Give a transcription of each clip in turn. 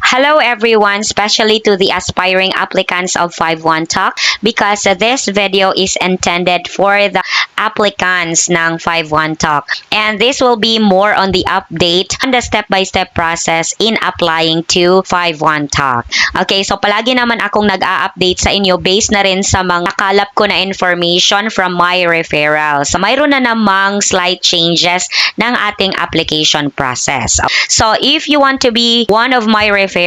Hello everyone, especially to the aspiring applicants of 51 Talk because this video is intended for the applicants ng 51 Talk. And this will be more on the update on the step-by-step process in applying to 51 Talk. Okay, so palagi naman akong nag-a-update sa inyo based na rin sa mga nakalap ko na information from my referrals. So mayroon na namang slight changes ng ating application process. So if you want to be one of my referrals,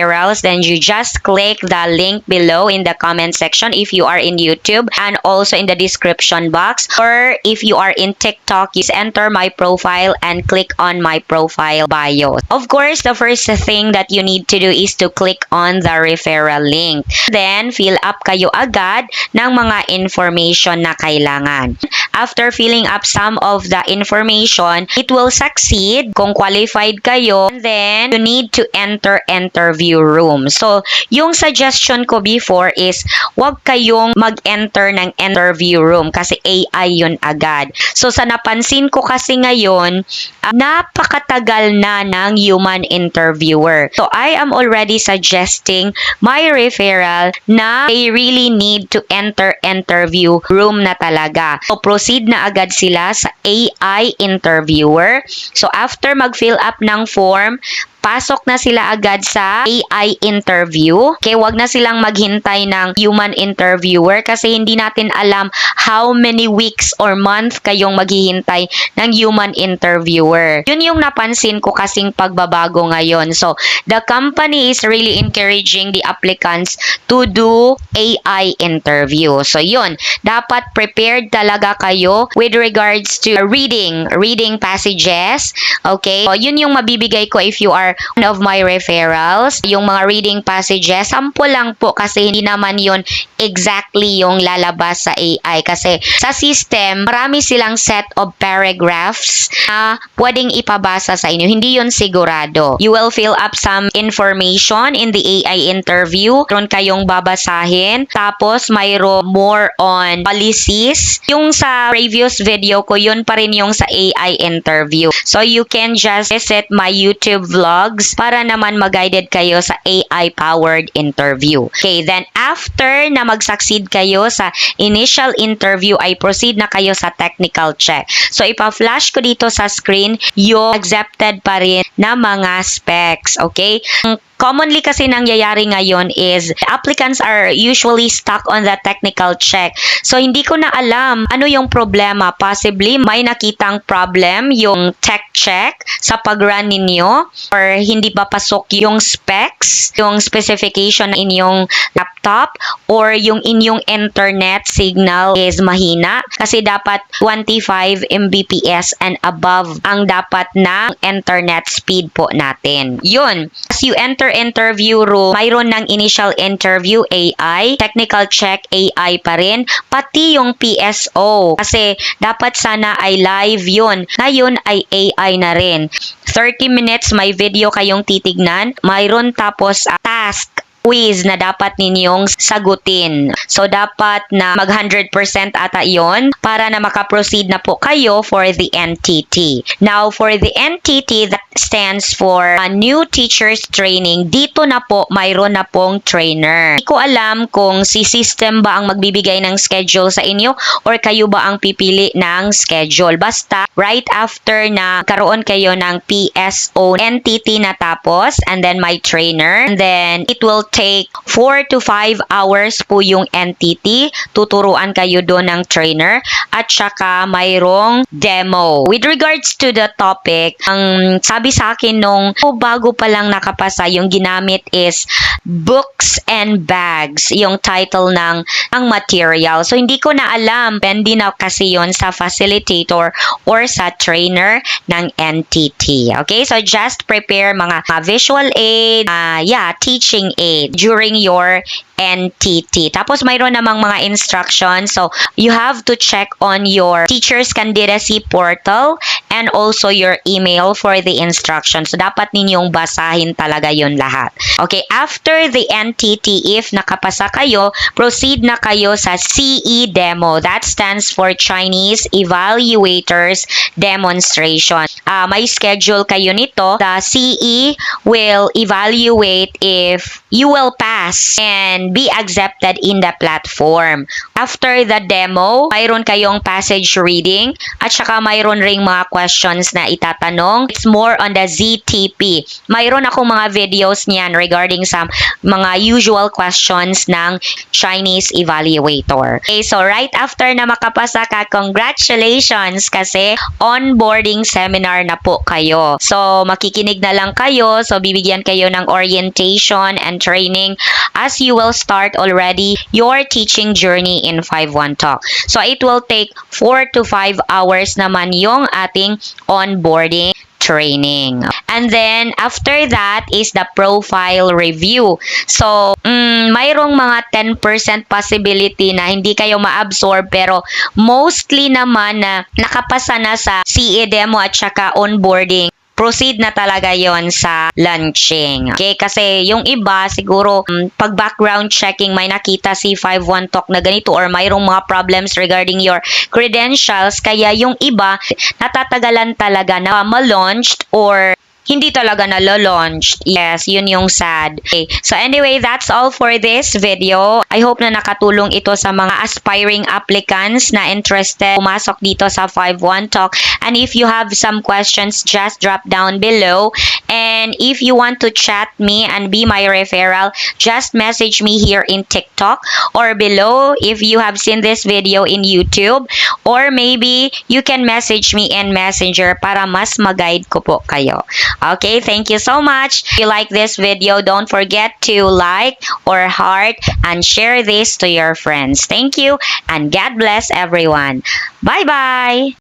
then you just click the link below in the comment section if you are in YouTube and also in the description box. Or if you are in TikTok, you just enter my profile and click on my profile bio. Of course, the first thing that you need to do is to click on the referral link. Then, fill up kayo agad ng mga information na kailangan. After filling up some of the information, it will succeed kung qualified kayo. And then, you need to enter interview room. So, yung suggestion ko before is wag kayong mag-enter ng interview room kasi AI yun agad. So, sa napansin ko kasi ngayon, napakatagal na ng human interviewer. So, I am already suggesting my referral na they really need to enter interview room na talaga. So, proceed na agad sila sa AI interviewer. So, after mag-fill up ng form, pasok na sila agad sa AI interview. Okay, wag na silang maghintay ng human interviewer kasi hindi natin alam how many weeks or month kayong maghihintay ng human interviewer. Yun yung napansin ko kasing pagbabago ngayon. So, the company is really encouraging the applicants to do AI interview. So, yun. Dapat prepared talaga kayo with regards to reading passages. Okay? So, yun yung mabibigay ko if you are one of my referrals. Yung mga reading passages, sample lang po kasi hindi naman yun exactly yung lalabas sa AI. Kasi sa system, marami silang set of paragraphs na pwedeng ipabasa sa inyo. Hindi yun sigurado. You will fill up some information in the AI interview. Mayroon kayong babasahin. Tapos, mayroon more on policies. Yung sa previous video ko, yun pa rin yung sa AI interview. So, you can just visit my YouTube vlogs para naman mag-guided kayo sa AI-powered interview. Okay, then after na mag-succeed kayo sa initial interview, ay proceed na kayo sa technical check. So, ipa-flash ko dito sa screen yung accepted pa rin na mga specs. Okay? Commonly kasi nangyayari ngayon is applicants are usually stuck on the technical check. So, hindi ko na alam ano yung problema. Possibly, may nakitang problem yung tech check sa pag-run ninyo or hindi ba pasok yung specs, yung specification ng inyong laptop or yung inyong internet signal is mahina kasi dapat 25 Mbps and above ang dapat na internet speed po natin. Yun. As you enter interview room, mayroon ng initial interview AI, technical check AI pa rin, pati yung PSO. Kasi dapat sana ay live yun. Ngayon ay AI na rin. 30 minutes may video kayong titignan. Mayroon tapos task quiz na dapat ninyong sagutin. So, dapat na mag 100% ata yon para na makaproceed na po kayo for the NTT. Now, for the NTT, that stands for New Teachers Training. Dito na po, mayroon na pong trainer. Hindi ko alam kung si system ba ang magbibigay ng schedule sa inyo or kayo ba ang pipili ng schedule. Basta, right after na karoon kayo ng PSO NTT na tapos, and then my trainer, and then it will take 4 to 5 hours po yung NTT. Tuturuan kayo doon ng trainer at saka mayroong demo. With regards to the topic, ang sabi sa akin nung bago pa lang nakapasa, yung ginamit is books and bags, yung title ng material. So, hindi ko na alam. Depende na kasi yon sa facilitator or sa trainer ng NTT. Okay? So, just prepare mga visual aid, teaching aid during your NTT. Tapos mayroon namang mga instructions. So, you have to check on your teacher's candidacy portal and also your email for the instructions. So, dapat ninyong basahin talaga yun lahat. Okay, after the NTT, if nakapasa kayo, proceed na kayo sa CE demo. That stands for Chinese Evaluators Demonstration. May schedule kayo nito. The CE will evaluate if you will pass and be accepted in the platform. After the demo, mayroon kayong passage reading at saka mayroon ring mga questions na itatanong. It's more on the ZTP. Mayroon akong mga videos niyan regarding sa mga usual questions ng Chinese evaluator. Okay, so right after na makapasa ka, congratulations kasi onboarding seminar na po kayo. So, makikinig na lang kayo. So, bibigyan kayo ng orientation and training as you will start already your teaching journey in 5-1 Talk. So, it will take 4 to 5 hours naman yung ating onboarding training. And then, after that is the profile review. So, mayroong mga 10% possibility na hindi kayo ma-absorb pero mostly naman na nakapasa na sa CE demo at saka onboarding, proceed na talaga yon sa launching. Okay, kasi yung iba siguro pag background checking may nakita si 5-1 Talk na ganito or mayroong mga problems regarding your credentials, kaya yung iba natatagalan talaga na ma-launched or hindi talaga nalo-launch. Yes, yun yung sad. Okay. So anyway, that's all for this video. I hope na nakatulong ito sa mga aspiring applicants na interested pumasok dito sa 5-1 Talk. And if you have some questions, just drop down below. And if you want to chat me and be my referral, just message me here in TikTok or below if you have seen this video in YouTube. Or maybe you can message me in Messenger para mas mag-guide ko po kayo. Okay, thank you so much. If you like this video, don't forget to like or heart and share this to your friends. Thank you and God bless everyone. Bye-bye!